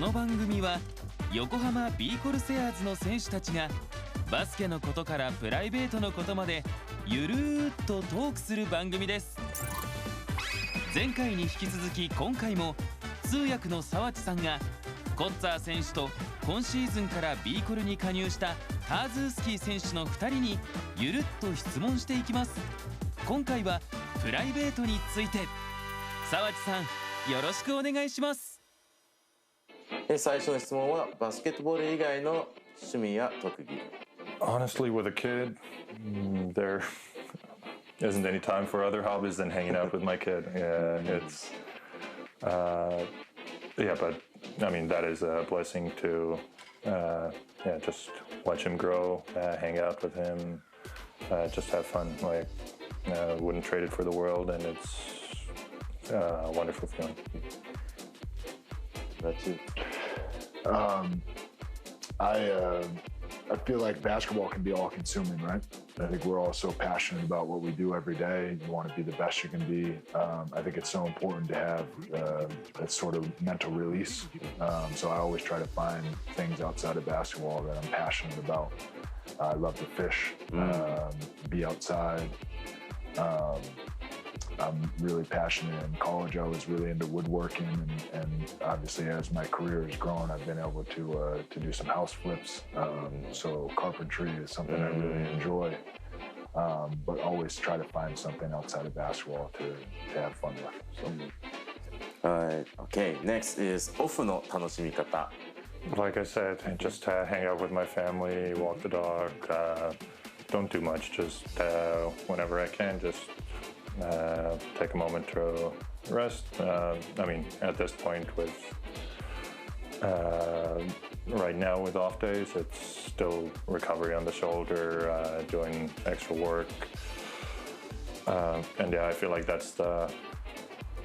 の番組は横浜ビーコルセアーズの選手たちがバスケのことからプライベートのことまでゆるーっとトークする番組です。前回に引き続き今回も通訳の沢地さんがコッツァー選手と今シーズンからビーコルに加入したターズースキー選手の2人にゆるっと質問していきます。今回はプライベートについて。沢地さん、よろしくお願いします。最初の質問はバスケットボール以外の趣味や特技。 Honestly, with a kid, there isn't any time for other hobbies than hanging out with my kid. But I mean, that is a blessing to, just watch him grow, hang out with him, just have fun. Like, wouldn't trade it for the world, and it's a wonderful feeling. That's it. I feel like basketball can be all-consuming, right? I think we're all so passionate about what we do every day. You want to be the best you can be. I think it's so important to have that sort of mental release. So I always try to find things outside of basketball that I'm passionate about. I love to fish, be outside. I'm really passionate. In college, I was really into woodworking, and obviously, as my career has grown, I've been able to do some house flips. So carpentry is something I really enjoy, but always try to find something outside of basketball to have fun with. Okay, next is オフの楽しみ方。 Like I said, just hang out with my family, walk the dog, don't do much, just whenever I can, just take a moment to rest. I mean, at this point with right now with off days, it's still recovery on the shoulder, doing extra work. And yeah, I feel like that's the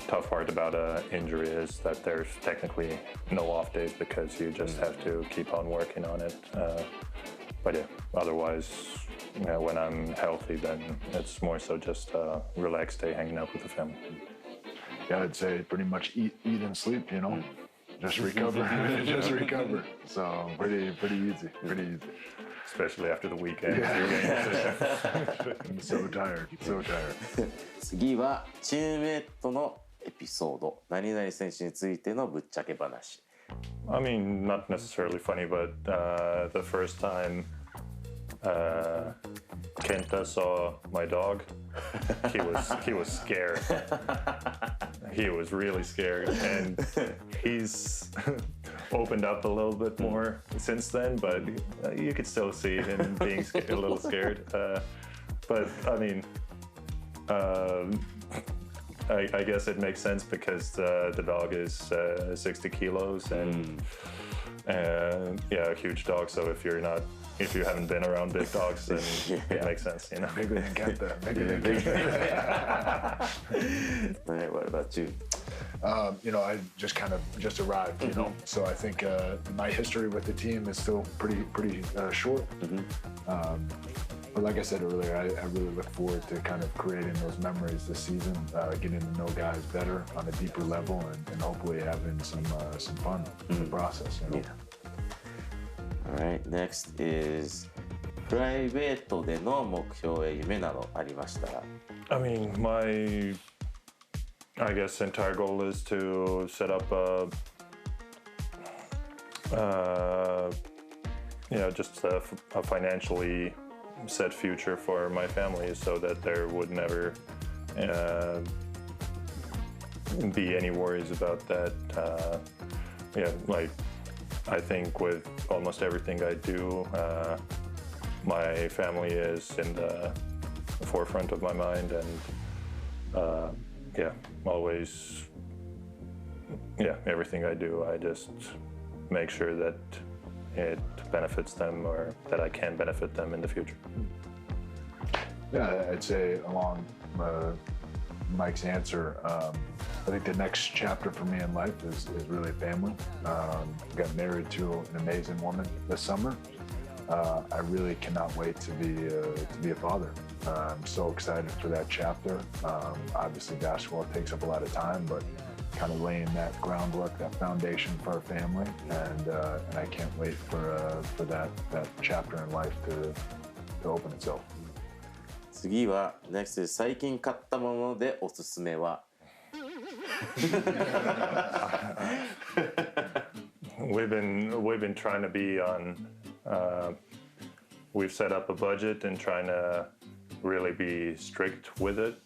tough part about an injury is that there's technically no off days because you just have to keep on working on it. But yeah, otherwise, when I'm healthy, then it's more so just a relaxed day hanging out with the family. Yeah, I'd say pretty much eat and sleep, you know, just recover, just recover. So pretty easy. Especially after the weekend. I'm so tired. 次はチームメイトのエピソード。何々選手についてのぶっちゃけ話。 I mean, not necessarily funny, but the first time Kenta saw my dog, he was scared. He was really scared, and he's opened up a little bit more since then. But you could still see him being a little scared. But I mean, I guess it makes sense because the dog is 60 kilos and a huge dog. So if you haven't been around big dogs, then it makes sense, you know. Bigger than Kenta. What about you? I just arrived, you know. So I think my history with the team is still pretty short. But like I said earlier, I really look forward to kind of creating those memories this season, getting to know guys better on a deeper level, and hopefully having some fun in the process. You know? Alright, next is プライベートでの目標や夢などありましたら。 I mean, my entire goal is to set up just a financially set future for my family so that there would never be any worries about that. I think with almost everything I do, my family is in the forefront of my mind, and always, everything I do, I just make sure that it benefits them or that I can benefit them in the future. Yeah, I'd say along Mike's answer, I think the next chapter for me in life is really family. Got married to an amazing woman this summer. I really cannot wait to be a father. I'm so excited for that chapter. Obviously, basketball takes up a lot of time, but kind of laying that groundwork, that foundation for our family, and I can't wait for that chapter in life to open itself. 次は Next is 最近買ったものでおすすめはWe've been trying to be on. We've set up a budget and trying to really be strict with it,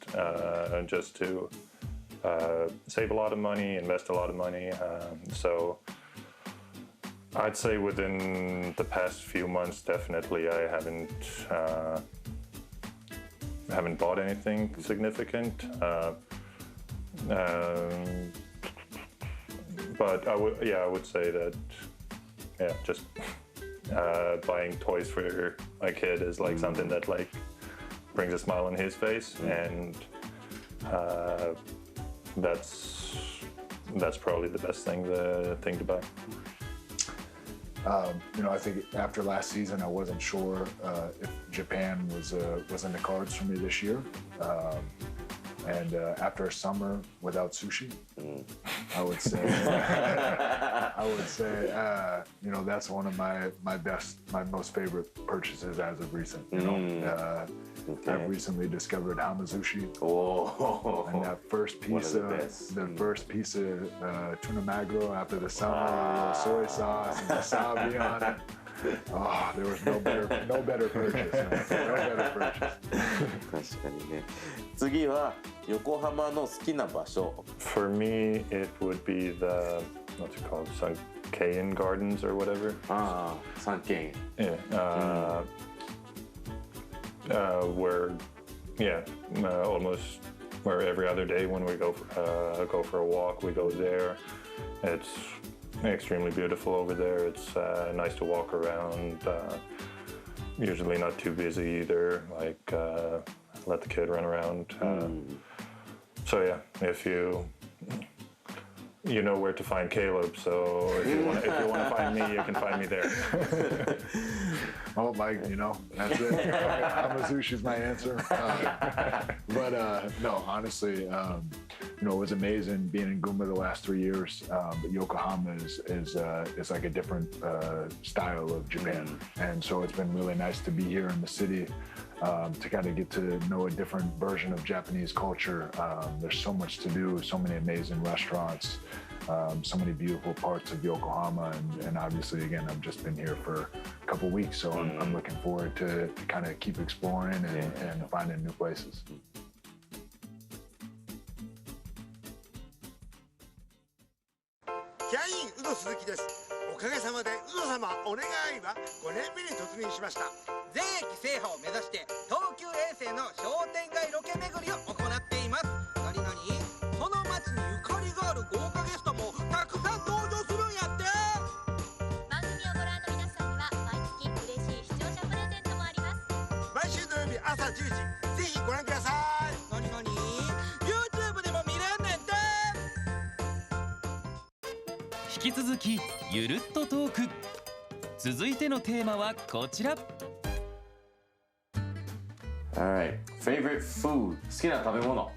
just to save a lot of money, invest a lot of money. So I'd say within the past few months, definitely I haven't bought anything significant. But I would say that, just buying toys for my kid is like something that like brings a smile on his face, and that's probably the best thing to buy. I think after last season, I wasn't sure if Japan was in the cards for me this year. And after a summer without sushi, I would say that's one of my most favorite purchases as of recent. I've recently discovered Hamazushi. Oh, and that first piece of tuna maguro after the summer, soy sauce and wasabi on it. Oh, there was no better purchase. No better purchase. 確かにね。次は横浜の好きな場所。For me, it would be the what's it called, Sankeien Gardens or whatever. ああ、三軒。Yeah. Almost where every other day when we go for a walk, we go there. It's extremely beautiful over there. It's nice to walk around. Usually not too busy either. Like let the kid run around. So yeah, if you know where to find Caleb, so if you want to find me, you can find me there. Oh, Mike, that's it. Hamazushi is my answer. But no, honestly, it was amazing being in Gunma the last 3 years. But Yokohama is like a different style of Japan, and so it's been really nice to be here in the city. To kind of get to know a different version of Japanese culture. There's so much to do, so many amazing restaurants, so many beautiful parts of Yokohama, and obviously, again, I've just been here for a couple weeks, so I'm looking forward to kind of keep exploring and finding new places. Kyain Udo Suzuki です。おかげさまでウド様お願いは5年目に突入しました。全駅制覇を目指して東急衛星の商店街ロケ巡りを行っています。何々その街にゆかりがある豪華ゲストもたくさん登場するんやって。番組をご覧の皆さんには毎月嬉しい視聴者プレゼントもあります。毎週土曜日朝10時ぜひご覧ください。何々 YouTube でも見れんねんて。引き続きゆるっとトーク。続いてのテーマはこちら。Alright, favorite food. 好きな食べ物。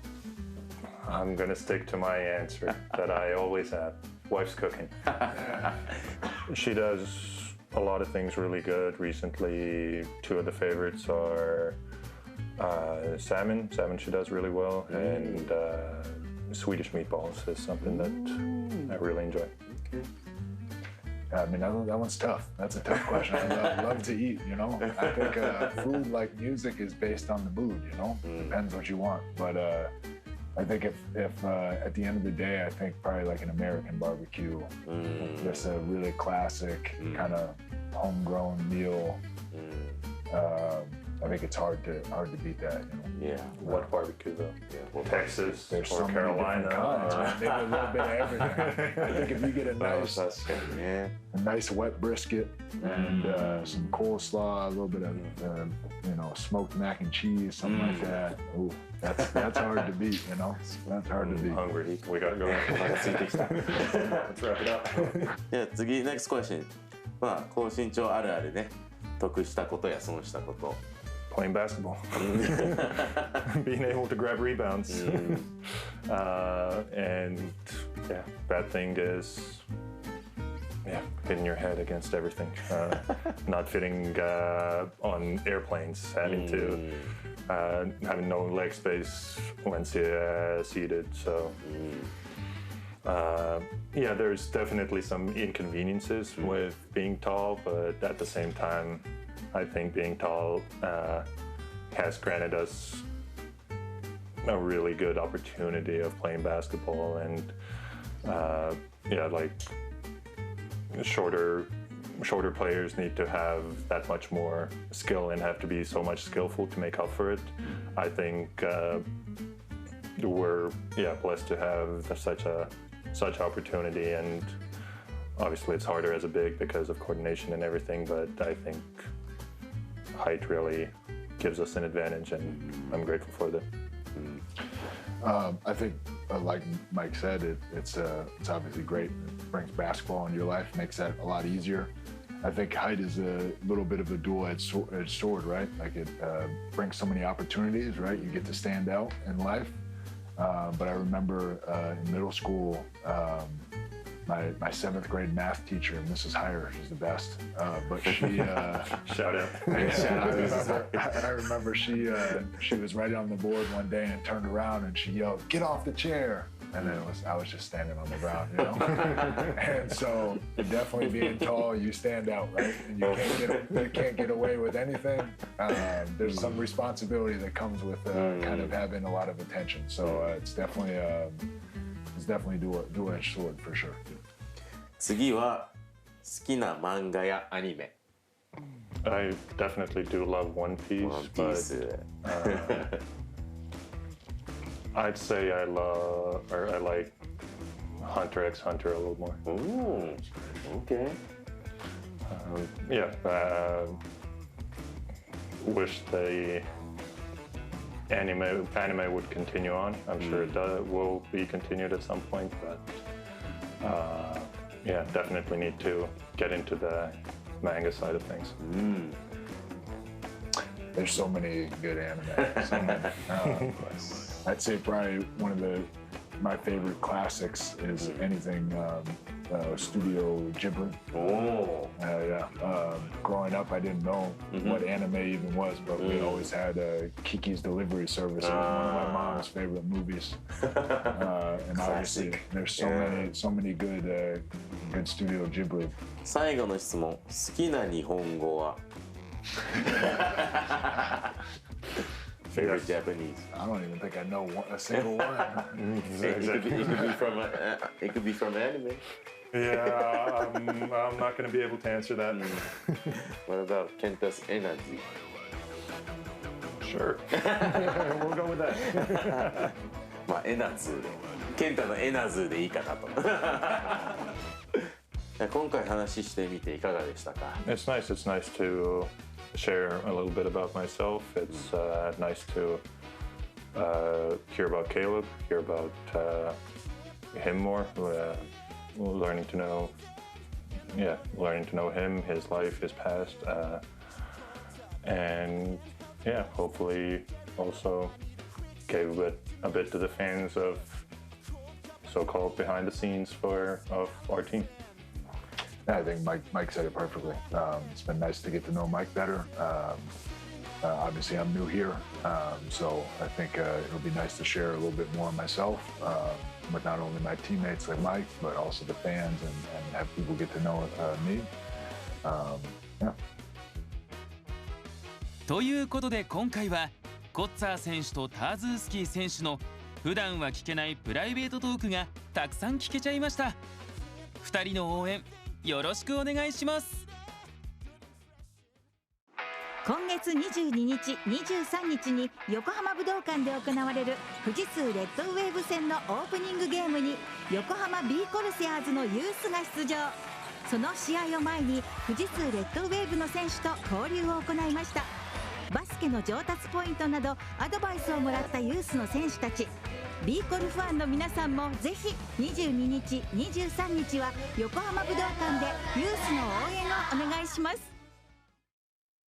I'm gonna stick to my answer that I always have. Wife's cooking. She does a lot of things really good. Recently, 2 of the favorites are salmon. Salmon she does really well, and Swedish meatballs is something that I really enjoy. I mean, that one's tough. That's a tough question. I love to eat, I think food, like music, is based on the mood, Depends what you want. But I think if at the end of the day, I think probably like an American barbecue, just a really classic kind of homegrown meal. I think it's hard to beat that. Yeah. What barbecue though? Yeah. Texas There's or so many Carolina. different kinds, maybe a little bit of everything. I think if you get a 確かにね。 nice wet brisket and some coleslaw, a little bit of smoked mac and cheese, something like that. Ooh, that's hard to beat, That's hard to beat. Hungry. We gotta go. お腹空いてきた。 Let's wrap it up. じゃあ次 next question。高身長あるあるね。得したことや損したこと。Playing basketball. Being able to grab rebounds. And yeah, bad thing is, yeah, hitting your head against everything. Not fitting on airplanes, having no leg space when seated. So, yeah, there's definitely some inconveniences with being tall, but at the same time, I think being tall has granted us a really good opportunity of playing basketball, and yeah, like shorter players need to have that much more skill and have to be so much skillful to make up for it. I think we're blessed to have such opportunity, and obviously it's harder as a big because of coordination and everything, but I think height really gives us an advantage, and I'm grateful for that. I think, like Mike said, it's obviously great. It brings basketball into your life, makes that a lot easier. I think height is a little bit of a dual-edged sword, right? Like it brings so many opportunities, right? You get to stand out in life. But I remember in middle school, my 7th grade math teacher, Mrs. Heyer, she's the best. But she shout out. I remember she was right on the board one day and turned around and she yelled, "Get off the chair!" And then I was just standing on the ground, you know. And so definitely being tall, you stand out, right? And you can't get away with anything. There's some responsibility that comes with kind of having a lot of attention. So it's definitely dual-edged sword for sure. 次は好きな漫画やアニメ。 I definitely do love One Piece, but I'd say I like Hunter x Hunter a little more. Ooh, okay. Yeah, wish the anime would continue on. I'm sure it will be continued at some point, but yeah, definitely need to get into the manga side of things. There's so many good anime. So many. I'd say probably one of my favorite classics is anything Studio Ghibli. Oh. Yeah. Growing up, I didn't know what anime even was, but we always had Kiki's Delivery Service. It was one of my mom's favorite movies. And obviously, there's so many good Studio Ghibli. 最後の質問、好きな日本語は Favorite Japanese. I don't even think I know a single one. It could be from anime. Yeah, I'm not going to be able to answer that. What about Kenta's energy? Sure. We'll go with that. まあエナズーで、ケンタのエナズーでいいかなと。今回話してみていかがでしたか？ It's nice to share a little bit about myself. It's nice to hear about Caleb, hear about him more, learning to know him, his life, his past, and yeah, hopefully also gave a bit to the fans of so-called behind the scenes of our team. I think Mike said it perfectly. It's been nice to get to know Mike better. Obviously, I'm new here, so I think it'll be nice to share a little bit more of myself with not only my teammates like Mike, but also the fans, and have people get to know me. Yeah. ということで今回はコッツァー選手とターズースキー選手の普段は聞けないプライベートトークがたくさん聞けちゃいました。2人の応援よろしくお願いします。今月22日、23日に横浜武道館で行われる富士通レッドウェーブ戦のオープニングゲームに横浜 B コルセアーズのユースが出場。その試合を前に富士通レッドウェーブの選手と交流を行いました。バスケの上達ポイントなどアドバイスをもらったユースの選手たち。B コルファンの皆さんもぜひ22日、23日は横浜武道館でユースの応援をお願いします。